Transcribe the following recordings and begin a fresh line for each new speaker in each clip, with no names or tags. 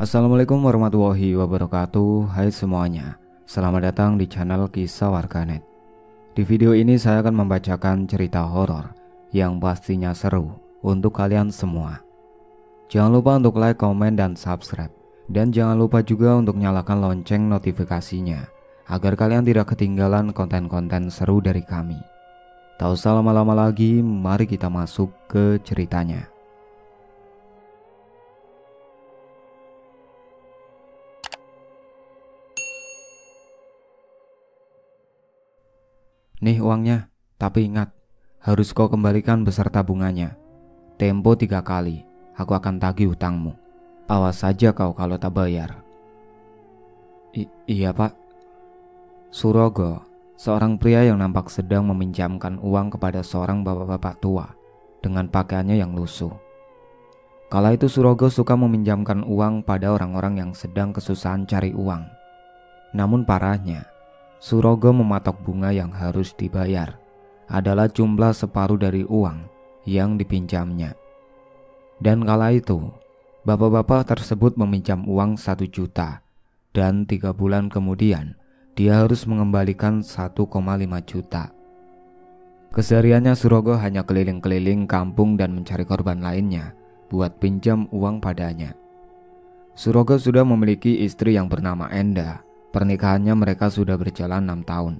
Assalamualaikum warahmatullahi wabarakatuh. Hai semuanya, selamat datang di channel Kisah Warganet. Di video ini saya akan membacakan cerita horor yang pastinya seru untuk kalian semua. Jangan lupa untuk like, komen, dan subscribe. Dan jangan lupa juga untuk nyalakan lonceng notifikasinya agar kalian tidak ketinggalan konten-konten seru dari kami. Tak usah lama-lama lagi, mari kita masuk ke ceritanya. Nih uangnya, tapi ingat, harus kau kembalikan beserta bunganya. Tempo 3 kali, aku akan tagih hutangmu. Awas saja kau kalau tak bayar. Iya pak. Surogo, seorang pria yang nampak sedang meminjamkan uang kepada seorang bapak-bapak tua dengan pakaiannya yang lusuh. Kala itu Surogo suka meminjamkan uang pada orang-orang yang sedang kesusahan cari uang. Namun parahnya, Surogo mematok bunga yang harus dibayar adalah jumlah separuh dari uang yang dipinjamnya. Dan kala itu, bapak-bapak tersebut meminjam uang 1 juta dan 3 bulan kemudian dia harus mengembalikan 1,5 juta. Kesehariannya Surogo hanya keliling-keliling kampung dan mencari korban lainnya buat pinjam uang padanya. Surogo sudah memiliki istri yang bernama Enda. Pernikahannya mereka sudah berjalan 6 tahun.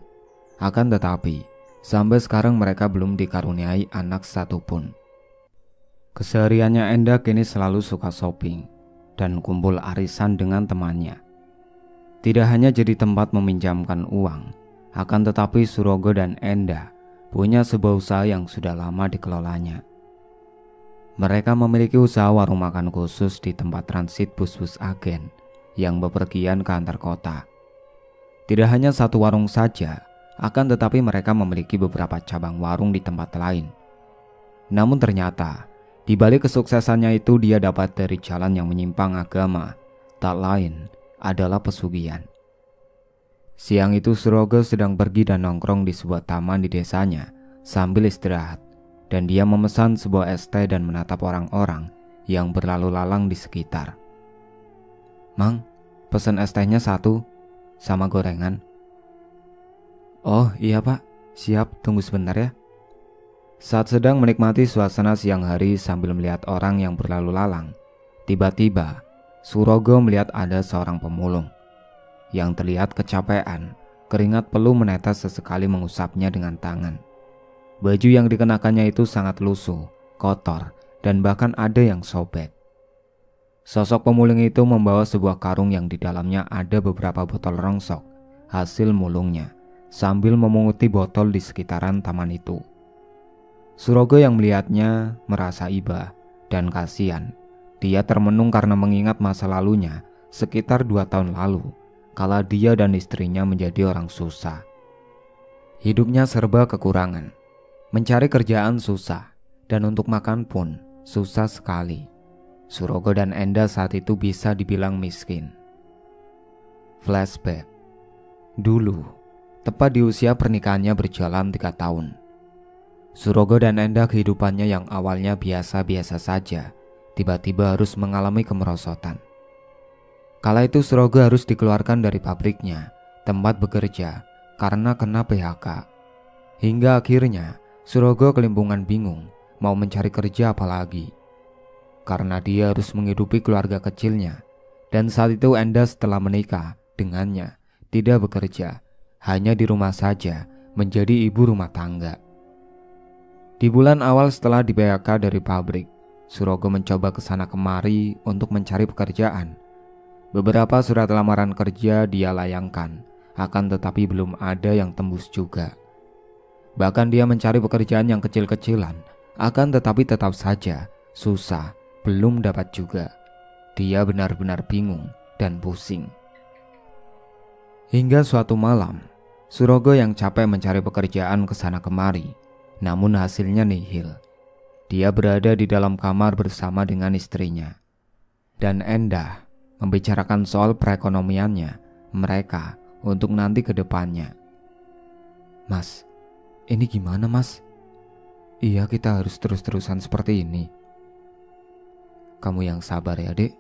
Akan tetapi, sampai sekarang mereka belum dikaruniai anak satupun. Kesehariannya Enda kini selalu suka shopping dan kumpul arisan dengan temannya. Tidak hanya jadi tempat meminjamkan uang, akan tetapi Surogo dan Enda punya sebuah usaha yang sudah lama dikelolanya. Mereka memiliki usaha warung makan khusus di tempat transit bus-bus agen yang bepergian ke antar kota. Tidak hanya satu warung saja, akan tetapi mereka memiliki beberapa cabang warung di tempat lain. Namun ternyata, di balik kesuksesannya itu dia dapat dari jalan yang menyimpang agama, tak lain adalah pesugihan. Siang itu Surogo sedang pergi dan nongkrong di sebuah taman di desanya sambil istirahat, dan dia memesan sebuah es teh dan menatap orang-orang yang berlalu lalang di sekitar. "Mang, pesan es tehnya 1 sama gorengan." "Oh iya pak, siap, tunggu sebentar ya." Saat sedang menikmati suasana siang hari sambil melihat orang yang berlalu lalang, tiba-tiba Surogo melihat ada seorang pemulung yang terlihat kecapean. Keringat peluh menetes sesekali mengusapnya dengan tangan. Baju yang dikenakannya itu sangat lusuh, kotor, dan bahkan ada yang sobek. Sosok pemulung itu membawa sebuah karung yang di dalamnya ada beberapa botol rongsok hasil mulungnya, sambil memunguti botol di sekitaran taman itu. Surogo yang melihatnya merasa iba dan kasihan. Dia termenung karena mengingat masa lalunya sekitar 2 tahun lalu, kala dia dan istrinya menjadi orang susah. Hidupnya serba kekurangan. Mencari kerjaan susah, dan untuk makan pun susah sekali. Surogo dan Enda saat itu bisa dibilang miskin. Flashback. Dulu, tepat di usia pernikahannya berjalan 3 tahun. Surogo dan Enda kehidupannya yang awalnya biasa-biasa saja, tiba-tiba harus mengalami kemerosotan. Kala itu Surogo harus dikeluarkan dari pabriknya, tempat bekerja, karena kena PHK. Hingga akhirnya, Surogo kelimpungan bingung, mau mencari kerja apalagi. Karena dia harus menghidupi keluarga kecilnya. Dan saat itu Enda setelah menikah dengannya tidak bekerja, hanya di rumah saja menjadi ibu rumah tangga. Di bulan awal setelah di PHK dari pabrik, Surogo mencoba kesana kemari untuk mencari pekerjaan. Beberapa surat lamaran kerja dia layangkan, akan tetapi belum ada yang tembus juga. Bahkan dia mencari pekerjaan yang kecil-kecilan, akan tetapi tetap saja susah, belum dapat juga. Dia benar-benar bingung dan pusing. Hingga suatu malam, Surogo yang capek mencari pekerjaan kesana kemari, namun hasilnya nihil. Dia berada di dalam kamar bersama dengan istrinya. Dan Enda membicarakan soal perekonomiannya mereka untuk nanti ke depannya. "Mas, ini gimana mas? Iya, kita harus terus-terusan seperti ini." "Kamu yang sabar ya dek,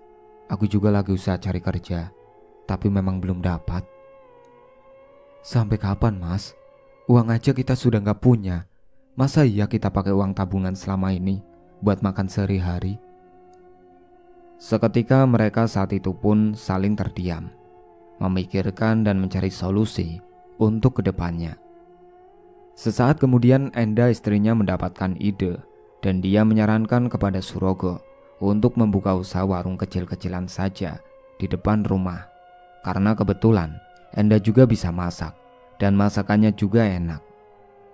Aku juga lagi usaha cari kerja, tapi memang belum dapat. Sampai kapan, Mas? Uang aja kita sudah gak punya. Masa iya kita pakai uang tabungan selama ini buat makan sehari-hari? Seketika mereka saat itu pun saling terdiam, memikirkan dan mencari solusi untuk kedepannya. Sesaat kemudian Enda istrinya mendapatkan ide dan dia menyarankan kepada Surogo untuk membuka usaha warung kecil-kecilan saja di depan rumah. Karena kebetulan Enda juga bisa masak dan masakannya juga enak.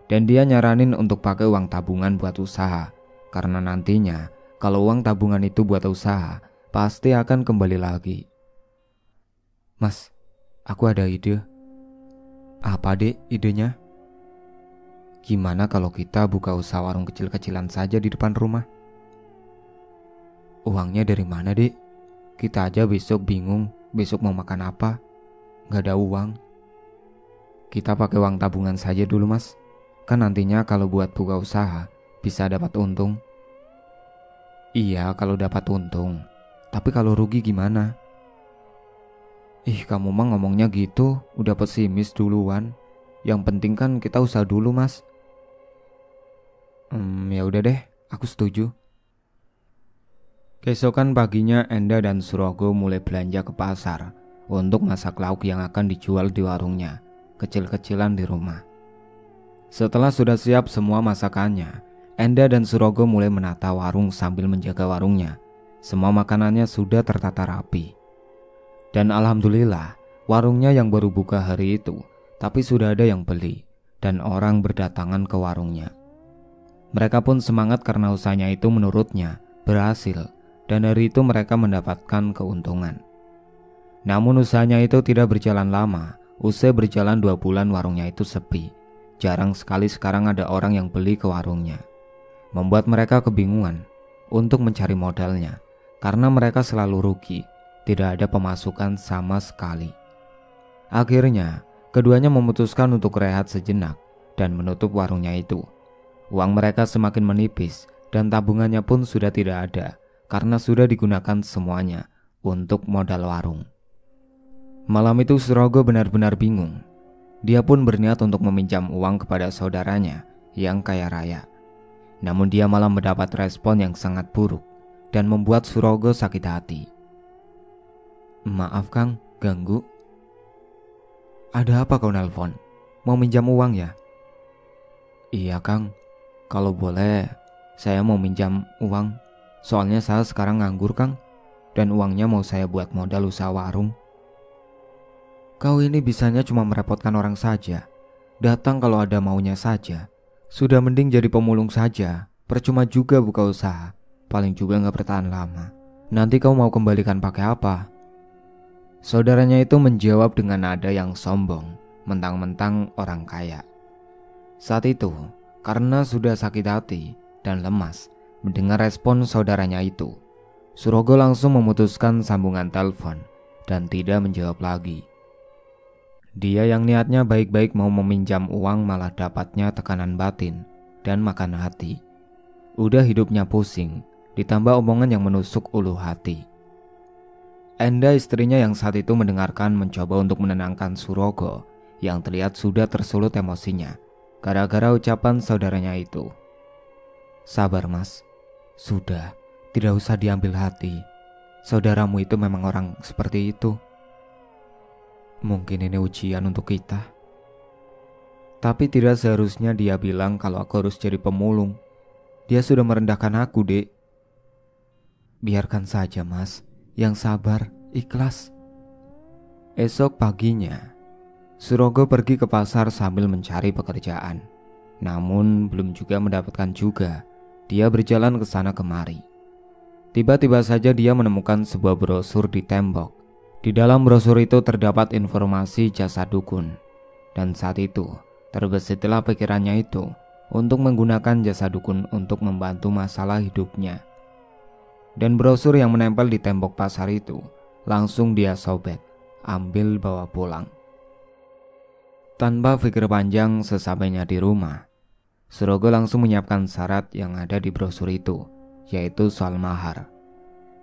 Dan dia nyaranin untuk pakai uang tabungan buat usaha, karena nantinya kalau uang tabungan itu buat usaha pasti akan kembali lagi. Mas, aku ada ide. Apa dek idenya? Gimana kalau kita buka usaha warung kecil-kecilan saja di depan rumah? Uangnya dari mana dek? Kita aja besok bingung besok mau makan apa. Gak ada uang. Kita pakai uang tabungan saja dulu mas. Kan nantinya kalau buat buka usaha bisa dapat untung. Iya kalau dapat untung, tapi kalau rugi gimana? Ih kamu mah ngomongnya gitu udah pesimis duluan. Yang penting kan kita usaha dulu mas. Ya udah deh, aku setuju. Keesokan paginya Enda dan Surogo mulai belanja ke pasar untuk masak lauk yang akan dijual di warungnya, kecil-kecilan di rumah. Setelah sudah siap semua masakannya, Enda dan Surogo mulai menata warung sambil menjaga warungnya. Semua makanannya sudah tertata rapi. Dan alhamdulillah, warungnya yang baru buka hari itu, tapi sudah ada yang beli dan orang berdatangan ke warungnya. Mereka pun semangat karena usahanya itu menurutnya berhasil dan hari itu mereka mendapatkan keuntungan. Namun usahanya itu tidak berjalan lama. Usai berjalan 2 bulan warungnya itu sepi. Jarang sekali sekarang ada orang yang beli ke warungnya. Membuat mereka kebingungan untuk mencari modalnya karena mereka selalu rugi, tidak ada pemasukan sama sekali. Akhirnya keduanya memutuskan untuk rehat sejenak dan menutup warungnya itu. Uang mereka semakin menipis dan tabungannya pun sudah tidak ada karena sudah digunakan semuanya untuk modal warung. Malam itu Surogo benar-benar bingung. Dia pun berniat untuk meminjam uang kepada saudaranya yang kaya raya. Namun dia malah mendapat respon yang sangat buruk dan membuat Surogo sakit hati. Maaf Kang, ganggu. Ada apa kau nelpon? Mau minjam uang ya? Iya Kang, kalau boleh saya mau minjam uang. Soalnya saya sekarang nganggur Kang, dan uangnya mau saya buat modal usaha warung. Kau ini bisanya cuma merepotkan orang saja. Datang kalau ada maunya saja. Sudah mending jadi pemulung saja. Percuma juga buka usaha. Paling juga gak bertahan lama. Nanti kau mau kembalikan pakai apa? Saudaranya itu menjawab dengan nada yang sombong. Mentang-mentang orang kaya. Saat itu, karena sudah sakit hati dan lemas mendengar respon saudaranya itu, Surogo langsung memutuskan sambungan telepon dan tidak menjawab lagi. Dia yang niatnya baik-baik mau meminjam uang malah dapatnya tekanan batin dan makan hati. Udah hidupnya pusing, ditambah omongan yang menusuk ulu hati. Enda istrinya yang saat itu mendengarkan mencoba untuk menenangkan Surogo yang terlihat sudah tersulut emosinya gara-gara ucapan saudaranya itu. Sabar mas, sudah, tidak usah diambil hati. Saudaramu itu memang orang seperti itu. Mungkin ini ujian untuk kita. Tapi tidak seharusnya dia bilang kalau aku harus jadi pemulung. Dia sudah merendahkan aku, Dek. Biarkan saja, Mas. Yang sabar, ikhlas. Esok paginya, Surogo pergi ke pasar sambil mencari pekerjaan. Namun belum juga mendapatkan juga. Dia berjalan ke sana kemari. Tiba-tiba saja dia menemukan sebuah brosur di tembok. Di dalam brosur itu terdapat informasi jasa dukun. Dan saat itu terbesitlah pikirannya itu untuk menggunakan jasa dukun untuk membantu masalah hidupnya. Dan brosur yang menempel di tembok pasar itu langsung dia sobek, ambil bawa pulang. Tanpa pikir panjang, sesampainya di rumah, Surogo langsung menyiapkan syarat yang ada di brosur itu, yaitu soal mahar.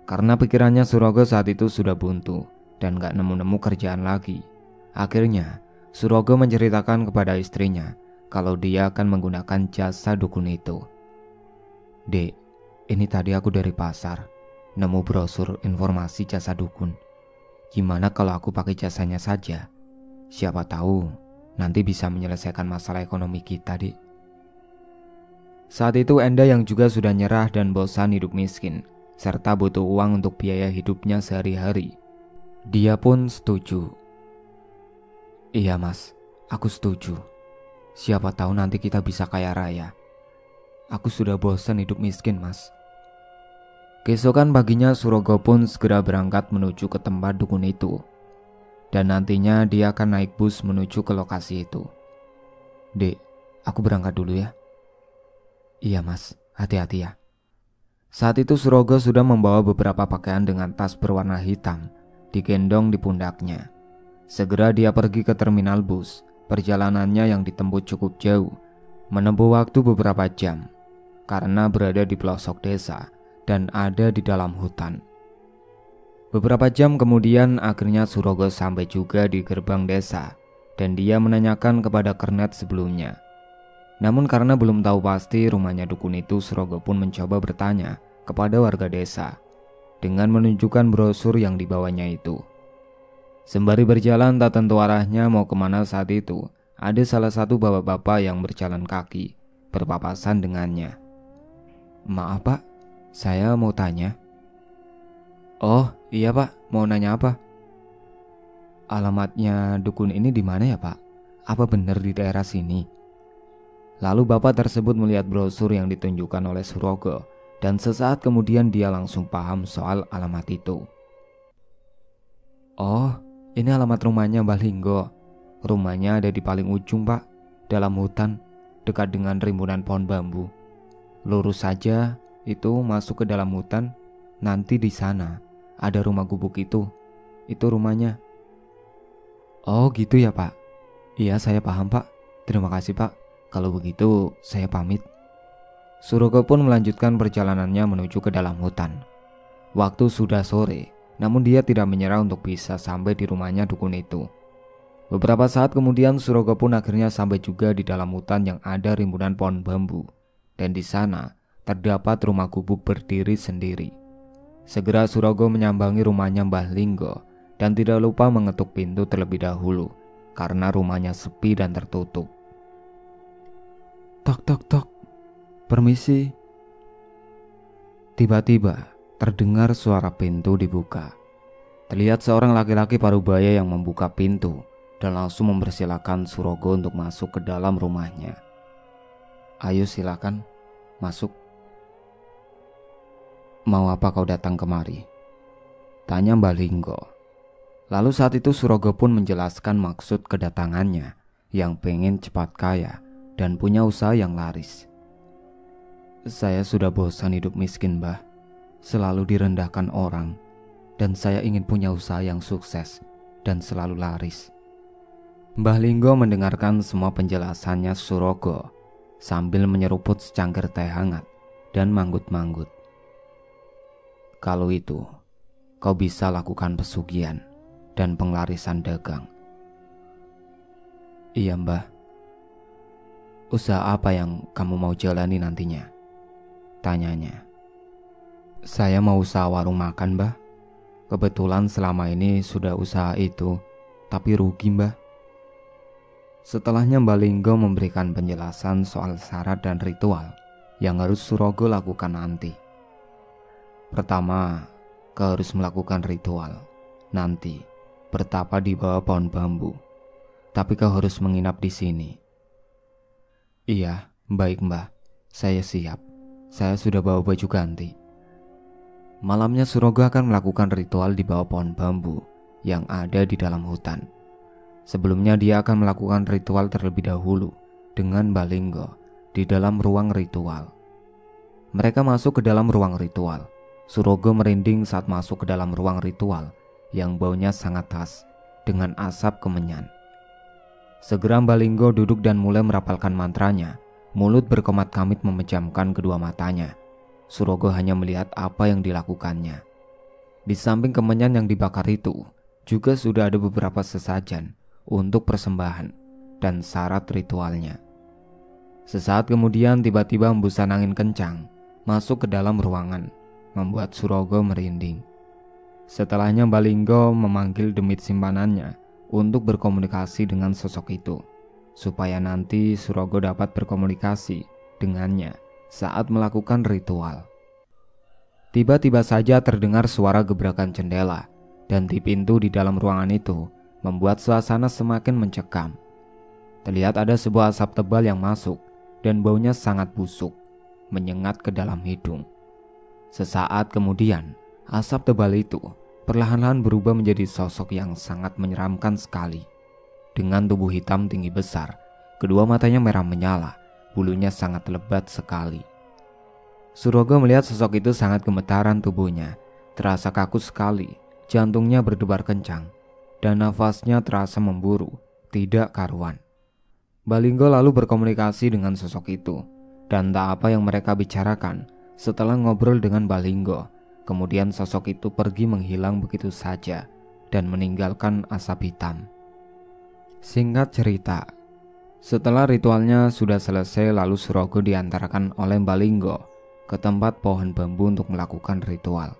Karena pikirannya Surogo saat itu sudah buntu dan gak nemu-nemu kerjaan lagi. Akhirnya Surogo menceritakan kepada istrinya kalau dia akan menggunakan jasa dukun itu. "Dek, ini tadi aku dari pasar nemu brosur informasi jasa dukun. Gimana kalau aku pakai jasanya saja? Siapa tahu nanti bisa menyelesaikan masalah ekonomi kita, Dek." Saat itu Enda yang juga sudah nyerah dan bosan hidup miskin serta butuh uang untuk biaya hidupnya sehari-hari. Dia pun setuju. "Iya mas, aku setuju. Siapa tahu nanti kita bisa kaya raya. Aku sudah bosan hidup miskin mas." Keesokan paginya Surogo pun segera berangkat menuju ke tempat dukun itu. Dan nantinya dia akan naik bus menuju ke lokasi itu. "Dek, aku berangkat dulu ya." "Iya mas, hati-hati ya." Saat itu Surogo sudah membawa beberapa pakaian dengan tas berwarna hitam digendong di pundaknya. Segera dia pergi ke terminal bus. Perjalanannya yang ditempuh cukup jauh, menempuh waktu beberapa jam, karena berada di pelosok desa dan ada di dalam hutan. Beberapa jam kemudian akhirnya Surogo sampai juga di gerbang desa, dan dia menanyakan kepada kernet sebelumnya. Namun karena belum tahu pasti rumahnya dukun itu, Surogo pun mencoba bertanya kepada warga desa dengan menunjukkan brosur yang dibawanya itu. Sembari berjalan tak tentu arahnya mau kemana saat itu, ada salah satu bapak-bapak yang berjalan kaki berpapasan dengannya. "Maaf pak, saya mau tanya." "Oh iya pak, mau nanya apa?" "Alamatnya dukun ini di mana ya pak? Apa benar di daerah sini?" Lalu bapak tersebut melihat brosur yang ditunjukkan oleh Surogo, dan sesaat kemudian dia langsung paham soal alamat itu. "Oh, ini alamat rumahnya Mbah Linggo. Rumahnya ada di paling ujung pak, dalam hutan, dekat dengan rimbunan pohon bambu. Lurus saja itu masuk ke dalam hutan, nanti di sana ada rumah gubuk itu rumahnya." "Oh gitu ya pak. Iya saya paham pak, terima kasih pak. Kalau begitu saya pamit." Surogo pun melanjutkan perjalanannya menuju ke dalam hutan. Waktu sudah sore, namun dia tidak menyerah untuk bisa sampai di rumahnya dukun itu. Beberapa saat kemudian Surogo pun akhirnya sampai juga di dalam hutan yang ada rimbunan pohon bambu, dan di sana terdapat rumah gubuk berdiri sendiri. Segera Surogo menyambangi rumahnya Mbah Linggo dan tidak lupa mengetuk pintu terlebih dahulu karena rumahnya sepi dan tertutup. "Tok tok tok, permisi." Tiba-tiba terdengar suara pintu dibuka. Terlihat seorang laki-laki parubaya yang membuka pintu dan langsung mempersilahkan Surogo untuk masuk ke dalam rumahnya. "Ayo silakan, masuk." "Mau apa kau datang kemari?" tanya Mbah Linggo. Lalu saat itu Surogo pun menjelaskan maksud kedatangannya yang pengen cepat kaya dan punya usaha yang laris. "Saya sudah bosan hidup miskin Mbah, selalu direndahkan orang, dan saya ingin punya usaha yang sukses dan selalu laris." Mbah Linggo mendengarkan semua penjelasannya Surogo sambil menyeruput secangkir teh hangat dan manggut-manggut. "Kalau itu, kau bisa lakukan pesugihan dan penglarisan dagang." "Iya Mbah." "Usaha apa yang kamu mau jalani nantinya?" tanyanya. "Saya mau usaha warung makan Mbah. Kebetulan selama ini sudah usaha itu, tapi rugi Mbah." Setelahnya Mbah Linggo memberikan penjelasan soal syarat dan ritual yang harus Surogo lakukan nanti. Pertama, kau harus melakukan ritual. Nanti bertapa di bawah pohon bambu, tapi kau harus menginap di sini. "Iya, baik Mbah, saya siap. Saya sudah bawa baju ganti." Malamnya Surogo akan melakukan ritual di bawah pohon bambu yang ada di dalam hutan. Sebelumnya dia akan melakukan ritual terlebih dahulu dengan Mbah Linggo di dalam ruang ritual. Mereka masuk ke dalam ruang ritual. Surogo merinding saat masuk ke dalam ruang ritual yang baunya sangat khas dengan asap kemenyan. Segera Mbah Linggo duduk dan mulai merapalkan mantranya. Mulut berkomat-kamit memejamkan kedua matanya. Surogo hanya melihat apa yang dilakukannya. Di samping kemenyan yang dibakar itu, juga sudah ada beberapa sesajen untuk persembahan dan syarat ritualnya. Sesaat kemudian tiba-tiba hembusan angin kencang masuk ke dalam ruangan, membuat Surogo merinding. Setelahnya Balinggo memanggil demit simpanannya untuk berkomunikasi dengan sosok itu, supaya nanti Surogo dapat berkomunikasi dengannya saat melakukan ritual. Tiba-tiba saja terdengar suara gebrakan jendela, dan di pintu di dalam ruangan itu membuat suasana semakin mencekam. Terlihat ada sebuah asap tebal yang masuk, dan baunya sangat busuk, menyengat ke dalam hidung. Sesaat kemudian, asap tebal itu perlahan-lahan berubah menjadi sosok yang sangat menyeramkan sekali. Dengan tubuh hitam tinggi besar, kedua matanya merah menyala, bulunya sangat lebat sekali. Surogo melihat sosok itu sangat gemetaran tubuhnya, terasa kaku sekali, jantungnya berdebar kencang, dan nafasnya terasa memburu, tidak karuan. Balinggo lalu berkomunikasi dengan sosok itu, dan tak apa yang mereka bicarakan. Setelah ngobrol dengan Balinggo, kemudian sosok itu pergi menghilang begitu saja dan meninggalkan asap hitam. Singkat cerita, setelah ritualnya sudah selesai, lalu Surogo diantarkan oleh Balinggo ke tempat pohon bambu untuk melakukan ritual.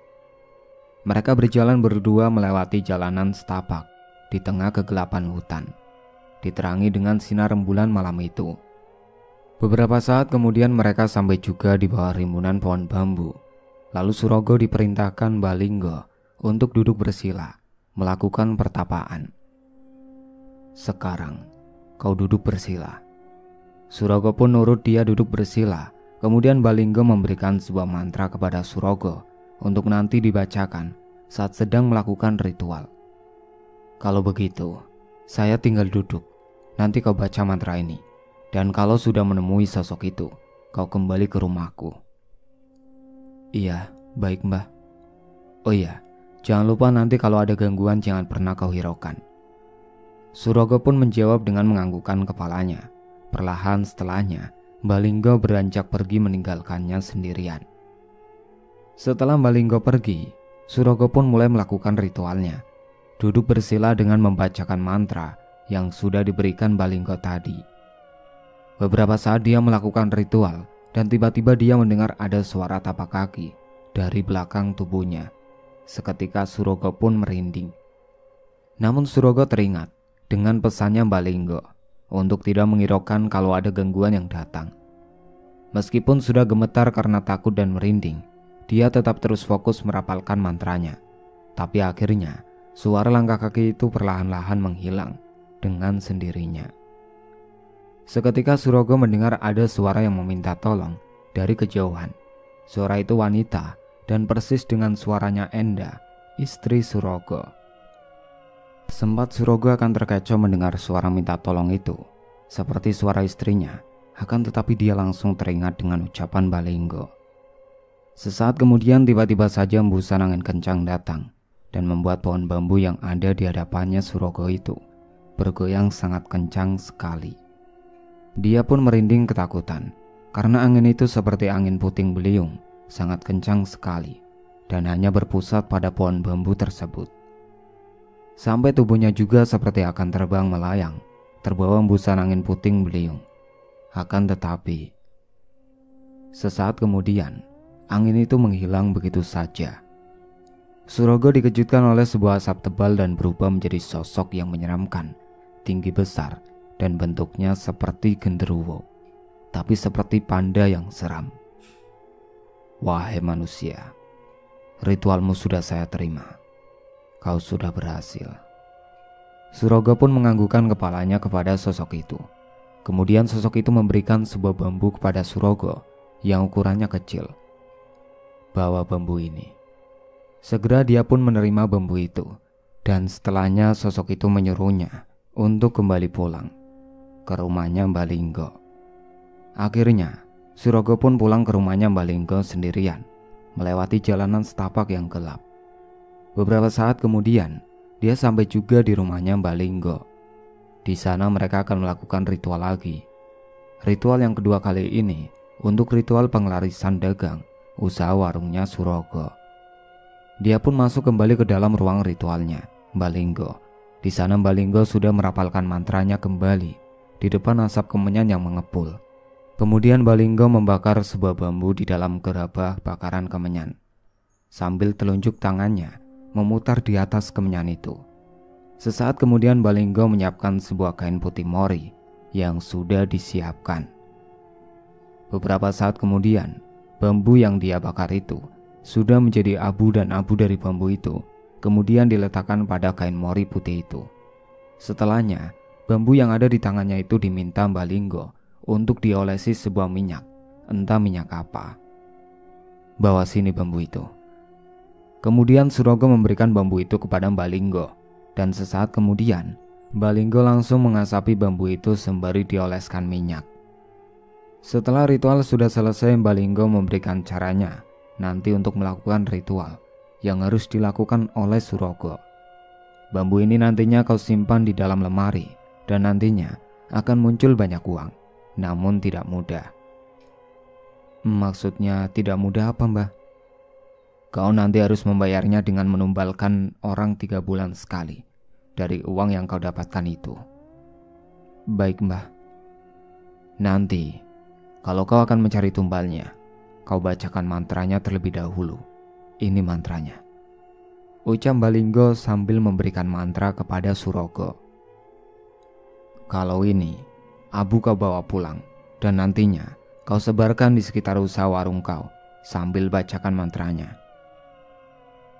Mereka berjalan berdua melewati jalanan setapak di tengah kegelapan hutan, diterangi dengan sinar rembulan malam itu. Beberapa saat kemudian mereka sampai juga di bawah rimbunan pohon bambu. Lalu Surogo diperintahkan Balinggo untuk duduk bersila, melakukan pertapaan. "Sekarang kau duduk bersila." Surogo pun nurut, dia duduk bersila. Kemudian Balinggo memberikan sebuah mantra kepada Surogo untuk nanti dibacakan saat sedang melakukan ritual. "Kalau begitu, saya tinggal duduk. Nanti kau baca mantra ini. Dan kalau sudah menemui sosok itu, kau kembali ke rumahku." "Iya, baik Mbah." "Oh iya, jangan lupa nanti kalau ada gangguan jangan pernah kau hiraukan." Surogo pun menjawab dengan menganggukkan kepalanya. Perlahan setelahnya, Balinggo beranjak pergi meninggalkannya sendirian. Setelah Balinggo pergi, Surogo pun mulai melakukan ritualnya. Duduk bersila dengan membacakan mantra yang sudah diberikan Balinggo tadi. Beberapa saat dia melakukan ritual, dan tiba-tiba dia mendengar ada suara tapak kaki dari belakang tubuhnya. Seketika Surogo pun merinding. Namun Surogo teringat dengan pesannya Balinggo untuk tidak menghiraukan kalau ada gangguan yang datang. Meskipun sudah gemetar karena takut dan merinding, dia tetap terus fokus merapalkan mantranya. Tapi akhirnya, suara langkah kaki itu perlahan-lahan menghilang dengan sendirinya. Seketika Surogo mendengar ada suara yang meminta tolong dari kejauhan. Suara itu wanita dan persis dengan suaranya Enda, istri Surogo. Sempat Surogo akan terkecoh mendengar suara minta tolong itu, seperti suara istrinya, akan tetapi dia langsung teringat dengan ucapan Balinggo. Sesaat kemudian tiba-tiba saja hembusan angin kencang datang dan membuat pohon bambu yang ada di hadapannya Surogo itu bergoyang sangat kencang sekali. Dia pun merinding ketakutan karena angin itu seperti angin puting beliung, sangat kencang sekali dan hanya berpusat pada pohon bambu tersebut. Sampai tubuhnya juga seperti akan terbang melayang, terbawa hembusan angin puting beliung. Akan tetapi, sesaat kemudian, angin itu menghilang begitu saja. Surogo dikejutkan oleh sebuah asap tebal dan berubah menjadi sosok yang menyeramkan, tinggi besar, dan bentuknya seperti genderuwo, tapi seperti panda yang seram. "Wahai manusia, ritualmu sudah saya terima. Kau sudah berhasil." Surogo pun menganggukkan kepalanya kepada sosok itu. Kemudian sosok itu memberikan sebuah bambu kepada Surogo yang ukurannya kecil. "Bawa bambu ini." Segera dia pun menerima bambu itu, dan setelahnya sosok itu menyuruhnya untuk kembali pulang ke rumahnya Balinggo. Akhirnya Surogo pun pulang ke rumahnya Balinggo sendirian, melewati jalanan setapak yang gelap. Beberapa saat kemudian, dia sampai juga di rumahnya Balinggo. Di sana mereka akan melakukan ritual lagi. Ritual yang kedua kali ini untuk ritual pengelarisan dagang usaha warungnya Surogo. Dia pun masuk kembali ke dalam ruang ritualnya, Mbak Linggo. Di sana Mbak Linggo sudah merapalkan mantranya kembali di depan asap kemenyan yang mengepul. Kemudian Mbak Linggo membakar sebuah bambu di dalam gerabah bakaran kemenyan, sambil telunjuk tangannya memutar di atas kemenyan itu. Sesaat kemudian Mbak Linggo menyiapkan sebuah kain putih mori yang sudah disiapkan. Beberapa saat kemudian, bambu yang dia bakar itu sudah menjadi abu, dan abu dari bambu itu kemudian diletakkan pada kain mori putih itu. Setelahnya, bambu yang ada di tangannya itu diminta Mbak Linggo untuk diolesi sebuah minyak, entah minyak apa. Bawa sini bambu itu. Kemudian Surogo memberikan bambu itu kepada Mbak Linggo, dan sesaat kemudian Mbak Linggo langsung mengasapi bambu itu sembari dioleskan minyak. Setelah ritual sudah selesai, Mbak Linggo memberikan caranya nanti untuk melakukan ritual yang harus dilakukan oleh Surogo. Bambu ini nantinya kau simpan di dalam lemari, dan nantinya akan muncul banyak uang, namun tidak mudah. Maksudnya tidak mudah apa, Mbah? Kau nanti harus membayarnya dengan menumbalkan orang 3 bulan sekali dari uang yang kau dapatkan itu. Baik, Mbah. Nanti, kalau kau akan mencari tumbalnya, kau bacakan mantranya terlebih dahulu. Ini mantranya, ucap Mbak Linggo sambil memberikan mantra kepada Surogo. Kalau ini, abu kau bawa pulang, dan nantinya kau sebarkan di sekitar usaha warung kau sambil bacakan mantranya.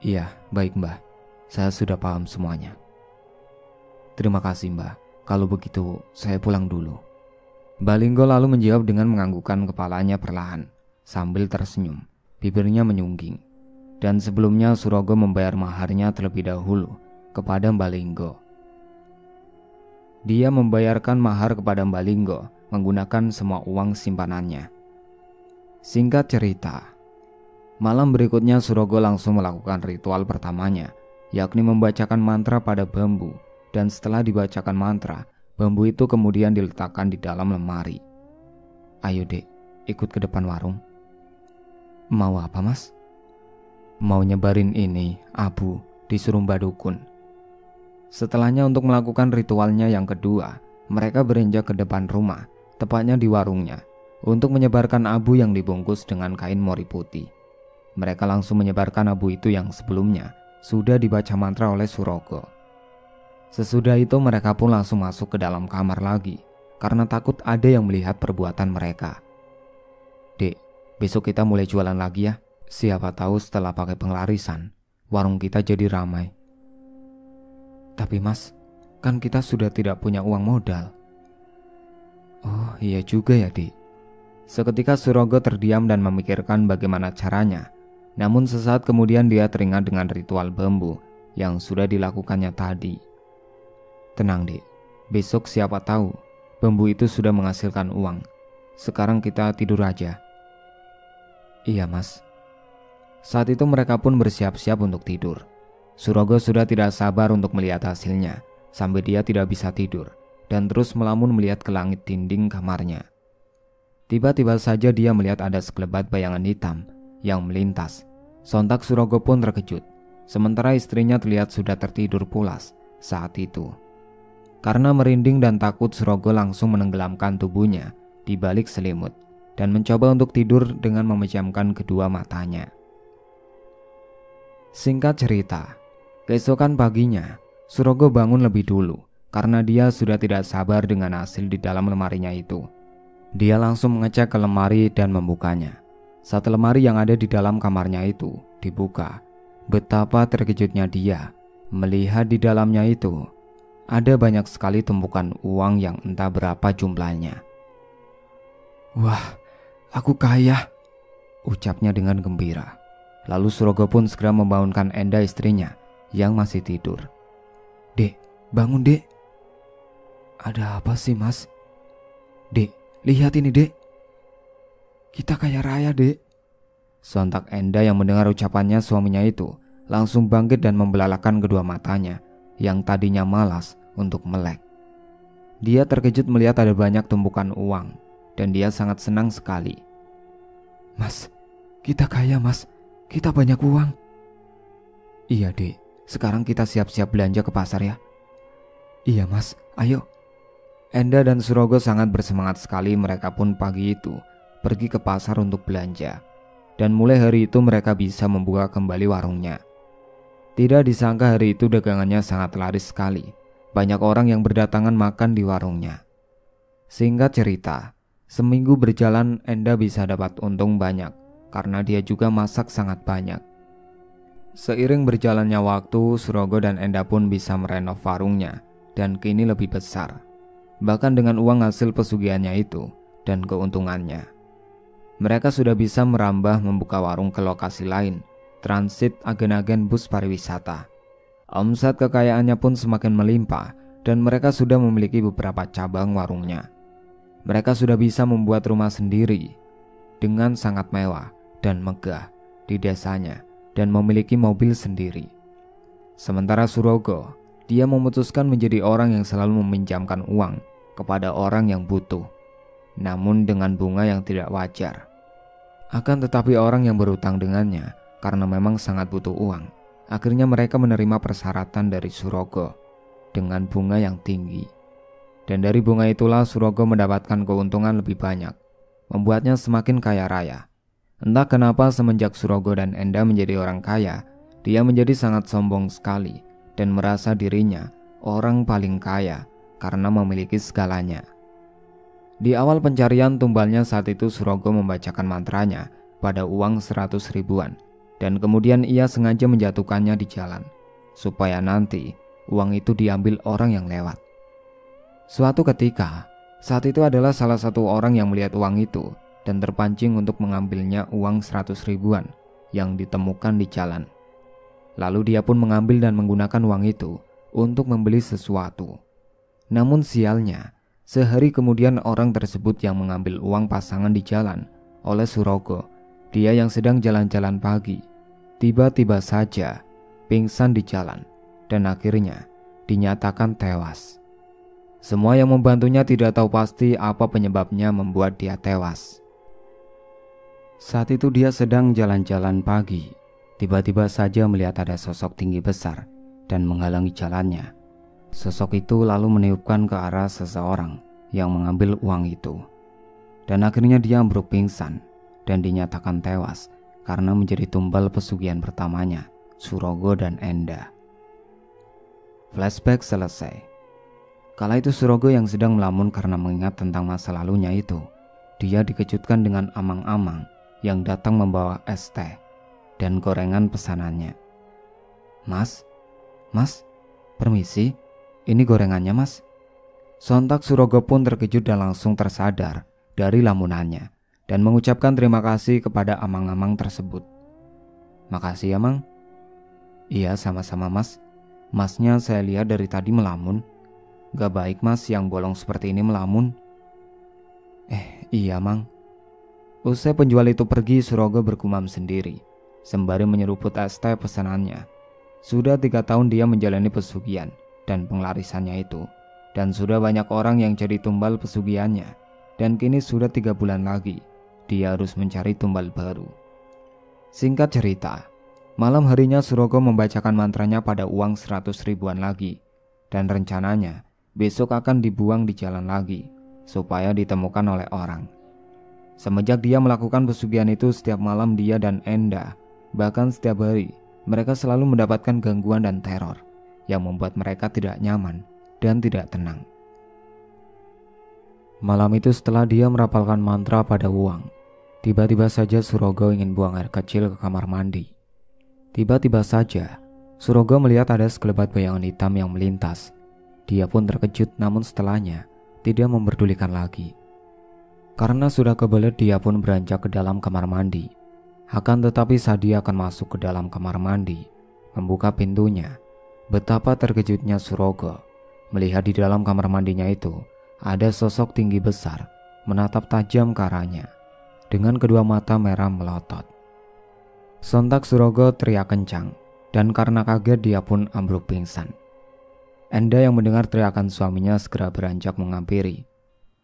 Iya, baik Mbah, saya sudah paham semuanya. Terima kasih Mbah, kalau begitu saya pulang dulu. Mbak Linggo lalu menjawab dengan menganggukkan kepalanya perlahan, sambil tersenyum, bibirnya menyungging. Dan sebelumnya Surogo membayar maharnya terlebih dahulu kepada Mbak Linggo. Dia membayarkan mahar kepada Mbak Linggo menggunakan semua uang simpanannya. Singkat cerita, malam berikutnya Surogo langsung melakukan ritual pertamanya, yakni membacakan mantra pada bambu. Dan setelah dibacakan mantra, bambu itu kemudian diletakkan di dalam lemari. Ayo dek, ikut ke depan warung. Mau apa mas? Mau nyebarin ini, abu, disuruh Mbak Dukun. Setelahnya untuk melakukan ritualnya yang kedua, mereka beranjak ke depan rumah, tepatnya di warungnya, untuk menyebarkan abu yang dibungkus dengan kain mori putih. Mereka langsung menyebarkan abu itu yang sebelumnya sudah dibaca mantra oleh Surogo. Sesudah itu mereka pun langsung masuk ke dalam kamar lagi, karena takut ada yang melihat perbuatan mereka. Dek, besok kita mulai jualan lagi ya. Siapa tahu setelah pakai penglarisan, warung kita jadi ramai. Tapi mas, kan kita sudah tidak punya uang modal. Oh iya juga ya Dik. Seketika Surogo terdiam dan memikirkan bagaimana caranya. Namun sesaat kemudian dia teringat dengan ritual bambu yang sudah dilakukannya tadi. Tenang Dik, besok siapa tahu bambu itu sudah menghasilkan uang. Sekarang kita tidur aja. Iya mas. Saat itu mereka pun bersiap-siap untuk tidur. Surogo sudah tidak sabar untuk melihat hasilnya, sampai dia tidak bisa tidur dan terus melamun melihat ke langit dinding kamarnya. Tiba-tiba saja dia melihat ada sekelebat bayangan hitam yang melintas. Sontak Surogo pun terkejut, sementara istrinya terlihat sudah tertidur pulas saat itu. Karena merinding dan takut, Surogo langsung menenggelamkan tubuhnya di balik selimut dan mencoba untuk tidur dengan memejamkan kedua matanya. Singkat cerita, keesokan paginya, Surogo bangun lebih dulu karena dia sudah tidak sabar dengan hasil di dalam lemarinya itu. Dia langsung mengecek ke lemari dan membukanya. Saat lemari yang ada di dalam kamarnya itu dibuka, betapa terkejutnya dia melihat di dalamnya itu ada banyak sekali tumpukan uang yang entah berapa jumlahnya. Wah, aku kaya, ucapnya dengan gembira. Lalu Surogo pun segera membangunkan Enda istrinya yang masih tidur. Dek, bangun dek. Ada apa sih mas? Dek, lihat ini dek. Kita kaya raya dek. Sontak Enda yang mendengar ucapannya suaminya itu langsung bangkit dan membelalakan kedua matanya yang tadinya malas untuk melek. Dia terkejut melihat ada banyak tumpukan uang dan dia sangat senang sekali. Mas, kita kaya mas. Kita banyak uang. Iya dek, sekarang kita siap-siap belanja ke pasar ya. Iya mas, ayo. Enda dan Surogo sangat bersemangat sekali. Mereka pun pagi itu pergi ke pasar untuk belanja. Dan mulai hari itu mereka bisa membuka kembali warungnya. Tidak disangka hari itu dagangannya sangat laris sekali. Banyak orang yang berdatangan makan di warungnya. Singkat cerita, seminggu berjalan Enda bisa dapat untung banyak karena dia juga masak sangat banyak. Seiring berjalannya waktu, Surogo dan Enda pun bisa merenov warungnya dan kini lebih besar. Bahkan dengan uang hasil pesugihannya itu dan keuntungannya, mereka sudah bisa merambah membuka warung ke lokasi lain, transit agen-agen bus pariwisata. Omset kekayaannya pun semakin melimpah dan mereka sudah memiliki beberapa cabang warungnya. Mereka sudah bisa membuat rumah sendiri dengan sangat mewah dan megah di desanya dan memiliki mobil sendiri. Sementara Surogo, dia memutuskan menjadi orang yang selalu meminjamkan uang kepada orang yang butuh, namun dengan bunga yang tidak wajar. Akan tetapi orang yang berutang dengannya karena memang sangat butuh uang, akhirnya mereka menerima persyaratan dari Surogo dengan bunga yang tinggi. Dan dari bunga itulah Surogo mendapatkan keuntungan lebih banyak, membuatnya semakin kaya raya. Entah kenapa semenjak Surogo dan Enda menjadi orang kaya, dia menjadi sangat sombong sekali dan merasa dirinya orang paling kaya karena memiliki segalanya. Di awal pencarian tumbalnya saat itu Surogo membacakan mantranya pada uang 100 ribuan dan kemudian ia sengaja menjatuhkannya di jalan supaya nanti uang itu diambil orang yang lewat. Suatu ketika, saat itu adalah salah satu orang yang melihat uang itu dan terpancing untuk mengambilnya uang 100 ribuan yang ditemukan di jalan. Lalu dia pun mengambil dan menggunakan uang itu untuk membeli sesuatu. Namun sialnya, sehari kemudian orang tersebut yang mengambil uang pasangan di jalan oleh Surogo, dia yang sedang jalan-jalan pagi, tiba-tiba saja pingsan di jalan dan akhirnya dinyatakan tewas. Semua yang membantunya tidak tahu pasti apa penyebabnya membuat dia tewas. Saat itu dia sedang jalan-jalan pagi, tiba-tiba saja melihat ada sosok tinggi besar dan menghalangi jalannya. Sosok itu lalu meniupkan ke arah seseorang yang mengambil uang itu. Dan akhirnya dia ambruk pingsan dan dinyatakan tewas karena menjadi tumbal pesugihan pertamanya, Surogo dan Enda. Flashback selesai. Kala itu Surogo yang sedang melamun karena mengingat tentang masa lalunya itu, dia dikejutkan dengan amang-amang yang datang membawa es teh dan gorengan pesanannya. Mas, permisi, ini gorengannya mas. Sontak Surogo pun terkejut dan langsung tersadar dari lamunannya dan mengucapkan terima kasih kepada amang-amang tersebut. Makasih ya mang. Iya sama-sama mas. Masnya saya lihat dari tadi melamun. Gak baik mas yang bolong seperti ini melamun. Iya mang. Usai penjual itu pergi, Surogo bergumam sendiri sembari menyeruput es teh pesanannya. Sudah 3 tahun dia menjalani pesugihan dan penglarisannya itu, dan sudah banyak orang yang jadi tumbal pesugihannya. Dan kini sudah 3 bulan lagi dia harus mencari tumbal baru. Singkat cerita, malam harinya Surogo membacakan mantranya pada uang 100 ribuan lagi, dan rencananya besok akan dibuang di jalan lagi supaya ditemukan oleh orang. Semenjak dia melakukan pesugihan itu, setiap malam dia dan Enda, bahkan setiap hari, mereka selalu mendapatkan gangguan dan teror yang membuat mereka tidak nyaman dan tidak tenang. Malam itu setelah dia merapalkan mantra pada uang, tiba-tiba saja Surogo ingin buang air kecil ke kamar mandi. Tiba-tiba saja Surogo melihat ada sekelebat bayangan hitam yang melintas. Dia pun terkejut, namun setelahnya tidak memperdulikan lagi. Karena sudah kebelet, dia pun beranjak ke dalam kamar mandi. Akan tetapi saat dia akan masuk ke dalam kamar mandi, membuka pintunya, betapa terkejutnya Surogo melihat di dalam kamar mandinya itu ada sosok tinggi besar menatap tajam ke arahnya dengan kedua mata merah melotot. Sontak Surogo teriak kencang dan karena kaget dia pun ambruk pingsan. Enda yang mendengar teriakan suaminya segera beranjak menghampiri.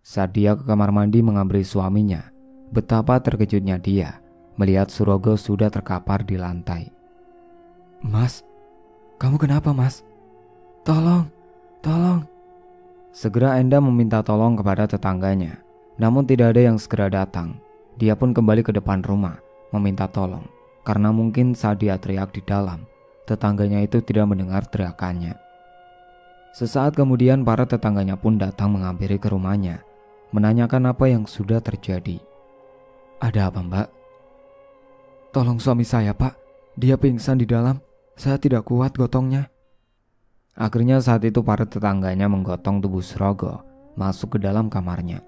Saat dia ke kamar mandi menghampiri suaminya, betapa terkejutnya dia melihat Surogo sudah terkapar di lantai. Kamu kenapa, Mas? Tolong, tolong. Segera Enda meminta tolong kepada tetangganya. Namun tidak ada yang segera datang. Dia pun kembali ke depan rumah meminta tolong. Karena mungkin saat dia teriak di dalam, tetangganya itu tidak mendengar teriakannya. Sesaat kemudian para tetangganya pun datang menghampiri ke rumahnya, menanyakan apa yang sudah terjadi. Ada apa, Mbak? Tolong suami saya, Pak. Dia pingsan di dalam. Saya tidak kuat gotongnya. Akhirnya saat itu para tetangganya menggotong tubuh Surogo masuk ke dalam kamarnya.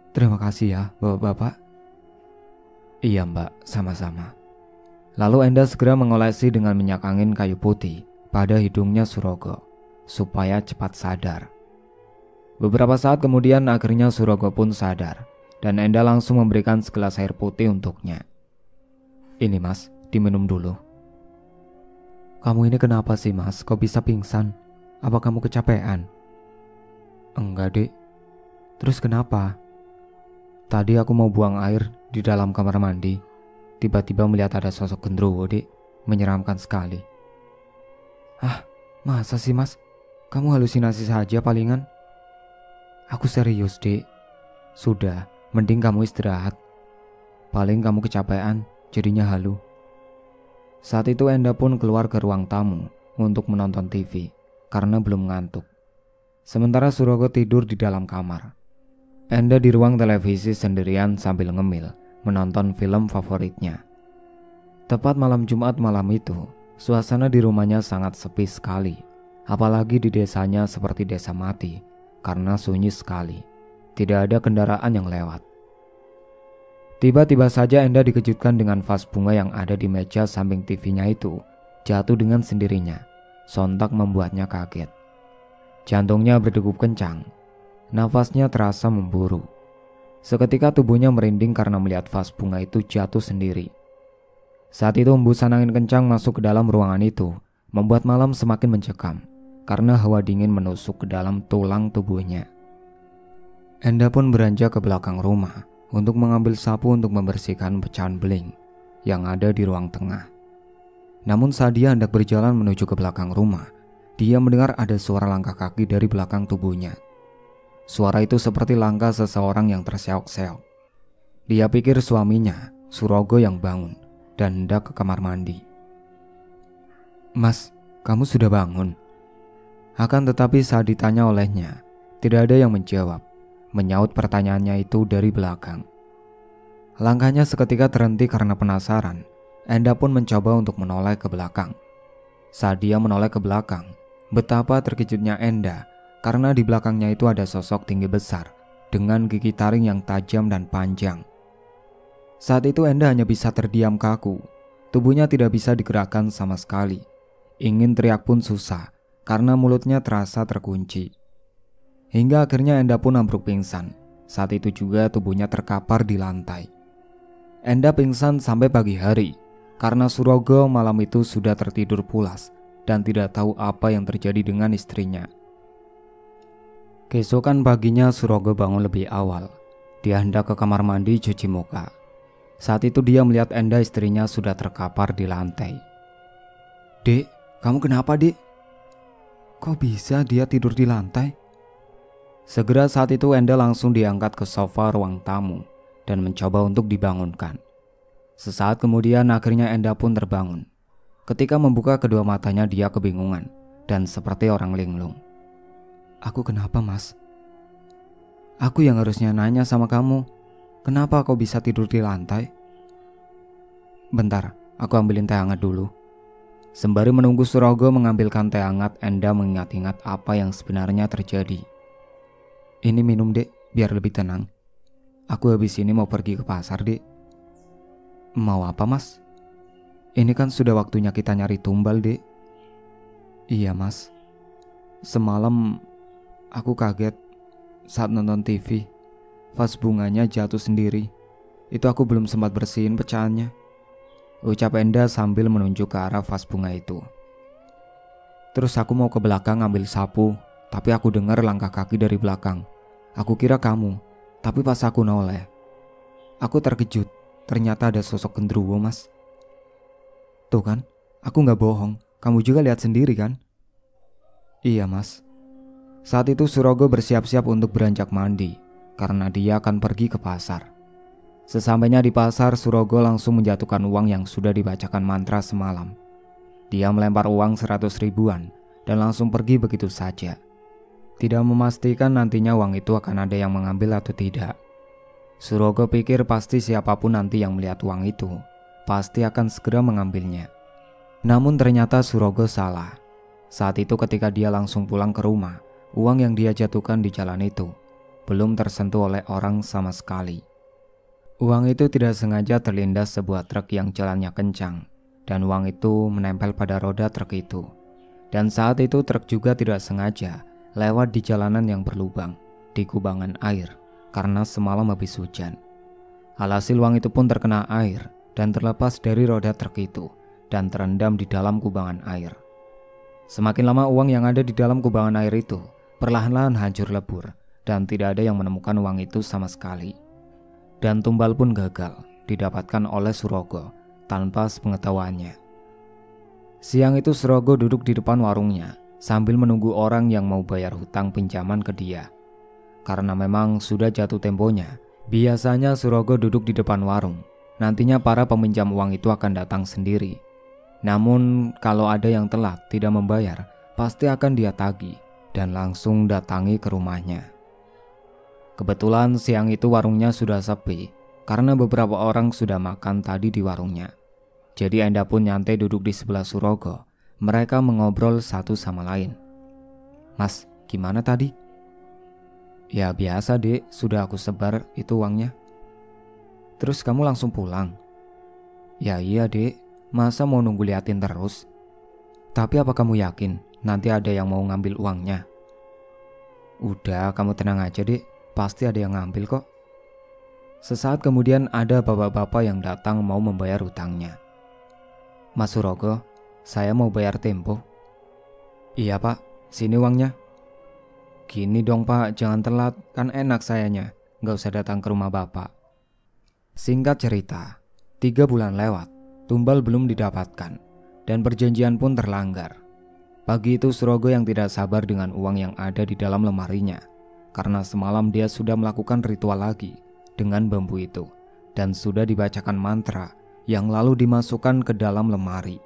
Terima kasih ya, Bapak-bapak. Iya, Mbak, sama-sama. Lalu Enda segera mengolesi dengan minyak angin kayu putih pada hidungnya Surogo supaya cepat sadar. Beberapa saat kemudian akhirnya Surogo pun sadar dan Enda langsung memberikan segelas air putih untuknya. Ini, Mas, diminum dulu. Kamu ini kenapa sih, Mas? Kok bisa pingsan? Apa kamu kecapean? Enggak, Dek. Terus kenapa? Tadi aku mau buang air di dalam kamar mandi. Tiba-tiba melihat ada sosok genderuwo, Dek. Menyeramkan sekali. Ah, masa sih, Mas? Kamu halusinasi saja palingan. Aku serius, Dek. Sudah, mending kamu istirahat. Paling kamu kecapean, jadinya halu. Saat itu Enda pun keluar ke ruang tamu untuk menonton TV karena belum ngantuk. Sementara Surogo tidur di dalam kamar. Enda di ruang televisi sendirian sambil ngemil menonton film favoritnya. Tepat malam Jumat malam itu, suasana di rumahnya sangat sepi sekali. Apalagi di desanya seperti desa mati karena sunyi sekali. Tidak ada kendaraan yang lewat. Tiba-tiba saja Enda dikejutkan dengan vas bunga yang ada di meja samping TV-nya itu jatuh dengan sendirinya. Sontak membuatnya kaget. Jantungnya berdegup kencang. Nafasnya terasa memburu. Seketika tubuhnya merinding karena melihat vas bunga itu jatuh sendiri. Saat itu hembusan angin kencang masuk ke dalam ruangan itu, membuat malam semakin mencekam karena hawa dingin menusuk ke dalam tulang tubuhnya. Enda pun beranjak ke belakang rumah untuk mengambil sapu untuk membersihkan pecahan beling yang ada di ruang tengah. Namun saat dia hendak berjalan menuju ke belakang rumah, dia mendengar ada suara langkah kaki dari belakang tubuhnya. Suara itu seperti langkah seseorang yang terseok-seok. Dia pikir suaminya, Surogo, yang bangun dan hendak ke kamar mandi. Mas, kamu sudah bangun? Akan tetapi saat ditanya olehnya, tidak ada yang menjawab. Menyaut pertanyaannya itu dari belakang. Langkahnya seketika terhenti karena penasaran. Enda pun mencoba untuk menoleh ke belakang. Saat dia menoleh ke belakang, betapa terkejutnya Enda karena di belakangnya itu ada sosok tinggi besar dengan gigi taring yang tajam dan panjang. Saat itu Enda hanya bisa terdiam kaku. Tubuhnya tidak bisa digerakkan sama sekali. Ingin teriak pun susah karena mulutnya terasa terkunci. Hingga akhirnya Enda pun ambruk pingsan. Saat itu juga tubuhnya terkapar di lantai. Enda pingsan sampai pagi hari karena Surogo malam itu sudah tertidur pulas dan tidak tahu apa yang terjadi dengan istrinya. Keesokan paginya Surogo bangun lebih awal. Dia hendak ke kamar mandi cuci muka. Saat itu dia melihat Enda, istrinya, sudah terkapar di lantai. Dek, kamu kenapa, Dek? Kok bisa dia tidur di lantai? Segera saat itu Enda langsung diangkat ke sofa ruang tamu dan mencoba untuk dibangunkan. Sesaat kemudian akhirnya Enda pun terbangun. Ketika membuka kedua matanya dia kebingungan dan seperti orang linglung. Aku kenapa, Mas? Aku yang harusnya nanya sama kamu. Kenapa kau bisa tidur di lantai? Bentar, aku ambilin teh hangat dulu. Sembari menunggu Surogo mengambilkan teh hangat, Enda mengingat-ingat apa yang sebenarnya terjadi. Ini minum, Dek, biar lebih tenang. Aku habis ini mau pergi ke pasar, Dek. Mau apa, Mas? Ini kan sudah waktunya kita nyari tumbal, Dek. Iya, Mas. Semalam aku kaget saat nonton TV. Vas bunganya jatuh sendiri. Itu aku belum sempat bersihin pecahannya, ucap Enda sambil menunjuk ke arah vas bunga itu. Terus aku mau ke belakang ngambil sapu, tapi aku dengar langkah kaki dari belakang. Aku kira kamu, tapi pas aku noleh, aku terkejut. Ternyata ada sosok genderuwo, Mas. Tuh kan, aku gak bohong. Kamu juga lihat sendiri kan? Iya mas. Saat itu Surogo bersiap-siap untuk beranjak mandi karena dia akan pergi ke pasar. Sesampainya di pasar, Surogo langsung menjatuhkan uang yang sudah dibacakan mantra semalam. Dia melempar uang 100 ribuan dan langsung pergi begitu saja. Tidak memastikan nantinya uang itu akan ada yang mengambil atau tidak. Surogo pikir pasti siapapun nanti yang melihat uang itu pasti akan segera mengambilnya. Namun ternyata Surogo salah. Saat itu ketika dia langsung pulang ke rumah, uang yang dia jatuhkan di jalan itu belum tersentuh oleh orang sama sekali. Uang itu tidak sengaja terlindas sebuah truk yang jalannya kencang, dan uang itu menempel pada roda truk itu. Dan saat itu truk juga tidak sengaja lewat di jalanan yang berlubang di kubangan air karena semalam habis hujan. Alhasil uang itu pun terkena air dan terlepas dari roda truk itu dan terendam di dalam kubangan air. Semakin lama uang yang ada di dalam kubangan air itu perlahan-lahan hancur lebur dan tidak ada yang menemukan uang itu sama sekali. Dan tumbal pun gagal didapatkan oleh Surogo tanpa sepengetahuannya. Siang itu Surogo duduk di depan warungnya sambil menunggu orang yang mau bayar hutang pinjaman ke dia. Karena memang sudah jatuh temponya, biasanya Surogo duduk di depan warung. Nantinya para peminjam uang itu akan datang sendiri. Namun kalau ada yang telat tidak membayar, pasti akan dia tagih dan langsung datangi ke rumahnya. Kebetulan siang itu warungnya sudah sepi karena beberapa orang sudah makan tadi di warungnya. Jadi Enda pun nyantai duduk di sebelah Surogo. Mereka mengobrol satu sama lain. Mas, gimana tadi? Ya biasa dek, sudah aku sebar itu uangnya. Terus kamu langsung pulang? Ya iya dek, masa mau nunggu liatin terus? Tapi apa kamu yakin nanti ada yang mau ngambil uangnya? Udah, kamu tenang aja dek, pasti ada yang ngambil kok. Sesaat kemudian ada bapak-bapak yang datang mau membayar hutangnya. Mas Surogo, saya mau bayar tempo. Iya pak, sini uangnya. Gini dong pak, jangan telat, kan enak sayanya, gak usah datang ke rumah bapak. Singkat cerita, 3 bulan lewat, tumbal belum didapatkan, dan perjanjian pun terlanggar. Pagi itu Surogo yang tidak sabar dengan uang yang ada di dalam lemarinya, karena semalam dia sudah melakukan ritual lagi dengan bambu itu, dan sudah dibacakan mantra yang lalu dimasukkan ke dalam lemari.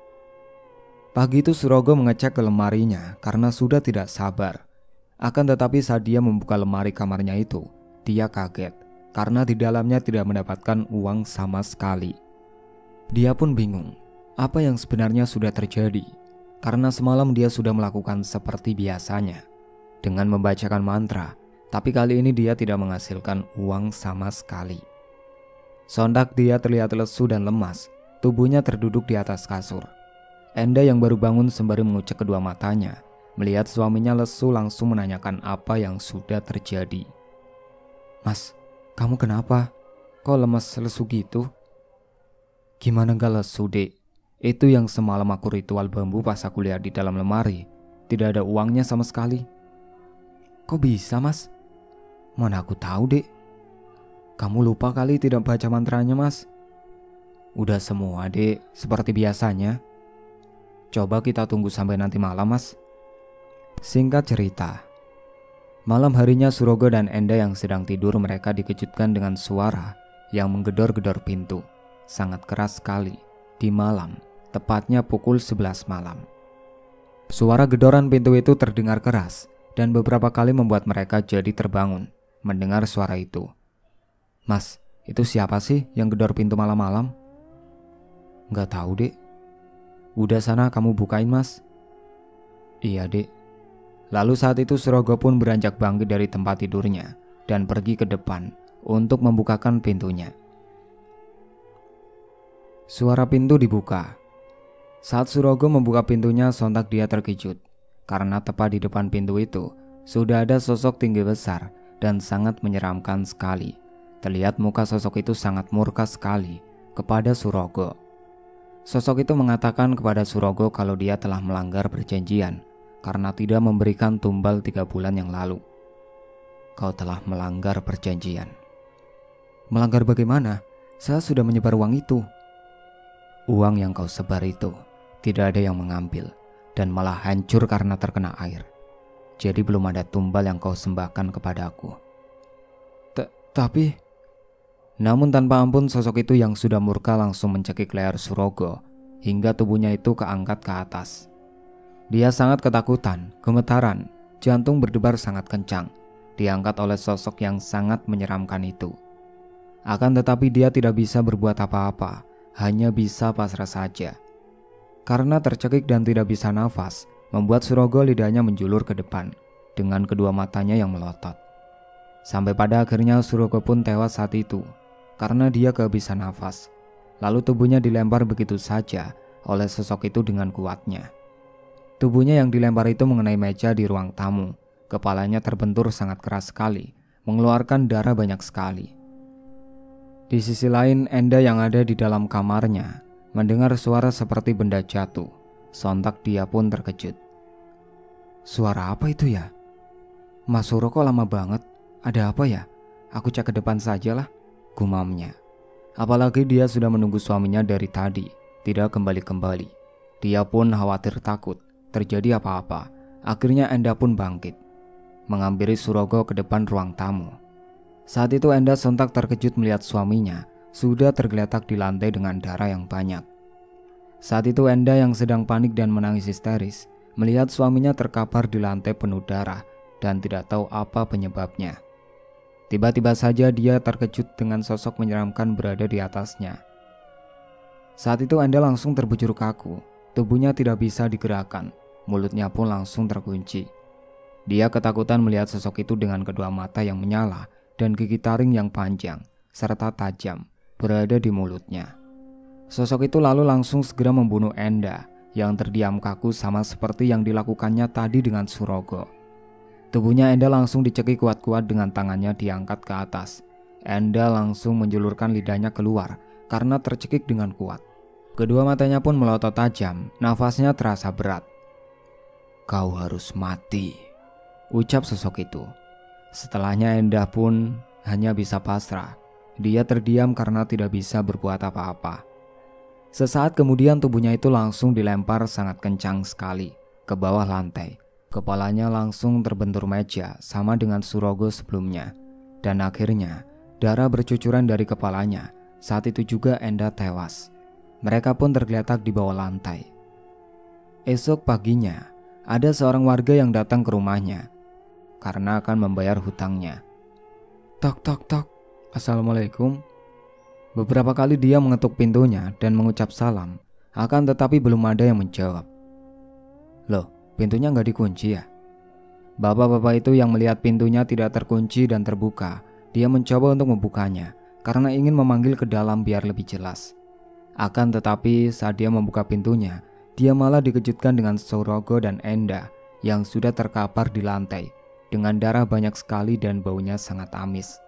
Pagi itu Surogo mengecek ke lemarinya karena sudah tidak sabar. Akan tetapi saat dia membuka lemari kamarnya itu, dia kaget karena di dalamnya tidak mendapatkan uang sama sekali. Dia pun bingung apa yang sebenarnya sudah terjadi, karena semalam dia sudah melakukan seperti biasanya dengan membacakan mantra, tapi kali ini dia tidak menghasilkan uang sama sekali. Sontak dia terlihat lesu dan lemas, tubuhnya terduduk di atas kasur. Enda yang baru bangun sembari mengucek kedua matanya, melihat suaminya lesu langsung menanyakan apa yang sudah terjadi. Mas, kamu kenapa? Kok lemas lesu gitu? Gimana gak lesu dek? Itu yang semalam aku ritual bambu pas aku lihat di dalam lemari, tidak ada uangnya sama sekali. Kok bisa mas? Mana aku tahu dek. Kamu lupa kali tidak baca mantranya mas. Udah semua dek, seperti biasanya. Coba kita tunggu sampai nanti malam mas. Singkat cerita, malam harinya Surogo dan Enda yang sedang tidur mereka dikejutkan dengan suara yang menggedor-gedor pintu. Sangat keras sekali di malam, tepatnya pukul 11 malam. Suara gedoran pintu itu terdengar keras dan beberapa kali membuat mereka jadi terbangun mendengar suara itu. Mas, itu siapa sih yang gedor pintu malam-malam? Gak tahu dek. Udah sana kamu bukain mas. Iya dek. Lalu saat itu Surogo pun beranjak bangkit dari tempat tidurnya dan pergi ke depan untuk membukakan pintunya. Suara pintu dibuka. Saat Surogo membuka pintunya, sontak dia terkejut karena tepat di depan pintu itu sudah ada sosok tinggi besar dan sangat menyeramkan sekali. Terlihat muka sosok itu sangat murka sekali kepada Surogo. Sosok itu mengatakan kepada Surogo kalau dia telah melanggar perjanjian karena tidak memberikan tumbal 3 bulan yang lalu. Kau telah melanggar perjanjian. Melanggar bagaimana? Saya sudah menyebar uang itu. Uang yang kau sebar itu tidak ada yang mengambil, dan malah hancur karena terkena air. Jadi belum ada tumbal yang kau sembahkan kepadaku. Tapi... Namun tanpa ampun sosok itu yang sudah murka langsung mencekik leher Surogo hingga tubuhnya itu keangkat ke atas. Dia sangat ketakutan, gemetaran, jantung berdebar sangat kencang, diangkat oleh sosok yang sangat menyeramkan itu. Akan tetapi dia tidak bisa berbuat apa-apa, hanya bisa pasrah saja. Karena tercekik dan tidak bisa nafas, membuat Surogo lidahnya menjulur ke depan, dengan kedua matanya yang melotot. Sampai pada akhirnya Surogo pun tewas saat itu, karena dia kehabisan nafas. Lalu tubuhnya dilempar begitu saja oleh sosok itu dengan kuatnya. Tubuhnya yang dilempar itu mengenai meja di ruang tamu. Kepalanya terbentur sangat keras sekali, mengeluarkan darah banyak sekali. Di sisi lain, Enda yang ada di dalam kamarnya mendengar suara seperti benda jatuh. Sontak dia pun terkejut. Suara apa itu ya? Mas Suro kok lama banget? Ada apa ya? Aku cek ke depan sajalah, gumamnya. Apalagi dia sudah menunggu suaminya dari tadi, tidak kembali-kembali. Dia pun khawatir takut terjadi apa-apa. Akhirnya Enda pun bangkit, menghampiri Surogo ke depan ruang tamu. Saat itu Enda sontak terkejut melihat suaminya sudah tergeletak di lantai dengan darah yang banyak. Saat itu Enda yang sedang panik dan menangis histeris melihat suaminya terkapar di lantai penuh darah dan tidak tahu apa penyebabnya. Tiba-tiba saja dia terkejut dengan sosok menyeramkan berada di atasnya. Saat itu Enda langsung terbujur kaku, tubuhnya tidak bisa digerakkan, mulutnya pun langsung terkunci. Dia ketakutan melihat sosok itu dengan kedua mata yang menyala dan gigi taring yang panjang serta tajam berada di mulutnya. Sosok itu lalu langsung segera membunuh Enda yang terdiam kaku sama seperti yang dilakukannya tadi dengan Surogo. Tubuhnya Enda langsung dicekik kuat-kuat dengan tangannya diangkat ke atas. Enda langsung menjulurkan lidahnya keluar karena tercekik dengan kuat. Kedua matanya pun melotot tajam, nafasnya terasa berat. Kau harus mati, ucap sosok itu. Setelahnya Enda pun hanya bisa pasrah. Dia terdiam karena tidak bisa berbuat apa-apa. Sesaat kemudian tubuhnya itu langsung dilempar sangat kencang sekali ke bawah lantai. Kepalanya langsung terbentur meja sama dengan Surogo sebelumnya. Dan akhirnya darah bercucuran dari kepalanya. Saat itu juga Enda tewas. Mereka pun tergeletak di bawah lantai. Esok paginya ada seorang warga yang datang ke rumahnya karena akan membayar hutangnya. Tok tok tok, Assalamualaikum. Beberapa kali dia mengetuk pintunya dan mengucap salam, akan tetapi belum ada yang menjawab. Loh, pintunya nggak dikunci ya? Bapak-bapak itu yang melihat pintunya tidak terkunci dan terbuka, dia mencoba untuk membukanya karena ingin memanggil ke dalam biar lebih jelas. Akan tetapi saat dia membuka pintunya, dia malah dikejutkan dengan Surogo dan Enda yang sudah terkapar di lantai dengan darah banyak sekali dan baunya sangat amis.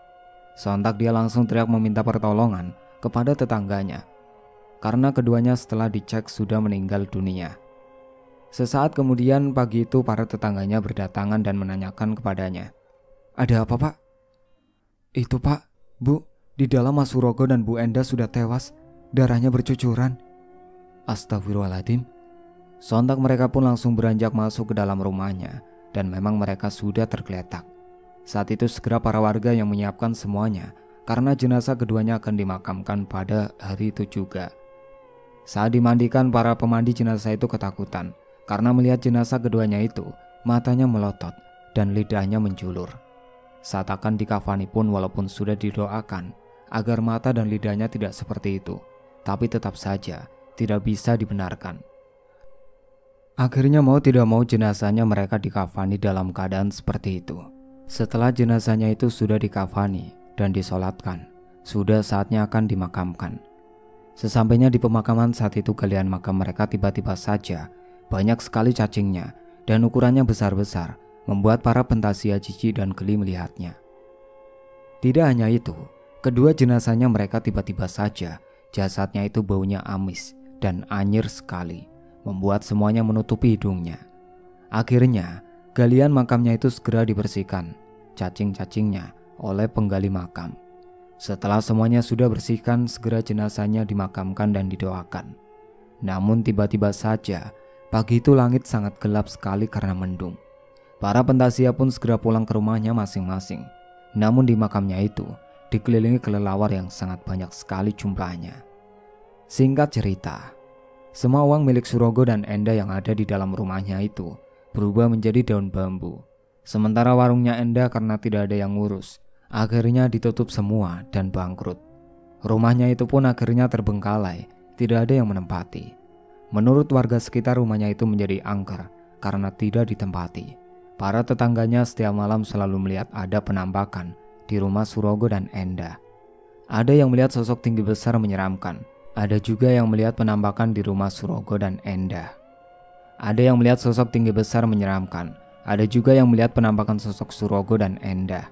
Sontak dia langsung teriak meminta pertolongan kepada tetangganya karena keduanya setelah dicek sudah meninggal dunia. Sesaat kemudian pagi itu para tetangganya berdatangan dan menanyakan kepadanya. Ada apa pak? Itu pak, bu, di dalam Mas Surogo dan Bu Enda sudah tewas, darahnya bercucuran. Astagfirullahaladzim. Sontak mereka pun langsung beranjak masuk ke dalam rumahnya dan memang mereka sudah tergeletak. Saat itu segera para warga yang menyiapkan semuanya karena jenazah keduanya akan dimakamkan pada hari itu juga. Saat dimandikan, para pemandi jenazah itu ketakutan karena melihat jenazah keduanya itu, matanya melotot dan lidahnya menjulur. Saat akan dikafani pun walaupun sudah didoakan agar mata dan lidahnya tidak seperti itu, tapi tetap saja tidak bisa dibenarkan. Akhirnya mau tidak mau jenazahnya mereka dikafani dalam keadaan seperti itu. Setelah jenazahnya itu sudah dikafani dan disolatkan, sudah saatnya akan dimakamkan. Sesampainya di pemakaman saat itu galian makam mereka tiba-tiba saja banyak sekali cacingnya dan ukurannya besar-besar, membuat para pentasya jijik dan geli melihatnya. Tidak hanya itu, kedua jenazahnya mereka tiba-tiba saja jasadnya itu baunya amis dan anyir sekali, membuat semuanya menutupi hidungnya. Akhirnya galian makamnya itu segera dibersihkan cacing-cacingnya oleh penggali makam. Setelah semuanya sudah bersihkan, segera jenazahnya dimakamkan dan didoakan. Namun tiba-tiba saja Pagi itu langit sangat gelap sekali karena mendung. Para Pentasia pun segera pulang ke rumahnya masing-masing. Namun di makamnya itu dikelilingi kelelawar yang sangat banyak sekali jumlahnya. Singkat cerita, semua uang milik Surogo dan Enda yang ada di dalam rumahnya itu berubah menjadi daun bambu. Sementara warungnya Enda karena tidak ada yang ngurus, akhirnya ditutup semua dan bangkrut. Rumahnya itu pun akhirnya terbengkalai, tidak ada yang menempati. Menurut warga sekitar, rumahnya itu menjadi angker karena tidak ditempati. Para tetangganya setiap malam selalu melihat ada penampakan di rumah Surogo dan Enda. Ada yang melihat sosok tinggi besar menyeramkan. Ada juga yang melihat penampakan di rumah Surogo dan Enda. Ada yang melihat sosok tinggi besar menyeramkan. Ada juga yang melihat penampakan sosok Surogo dan Enda.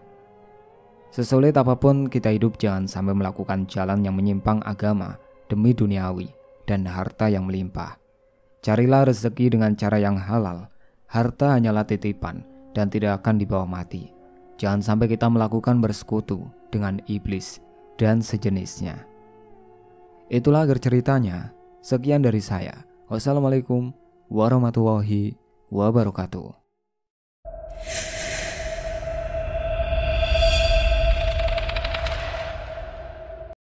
Sesulit apapun kita hidup, jangan sampai melakukan jalan yang menyimpang agama demi duniawi dan harta yang melimpah. Carilah rezeki dengan cara yang halal. Harta hanyalah titipan dan tidak akan dibawa mati. Jangan sampai kita melakukan bersekutu dengan iblis dan sejenisnya. Itulah akhir ceritanya. Sekian dari saya. Wassalamualaikum warahmatullahi wabarakatuh.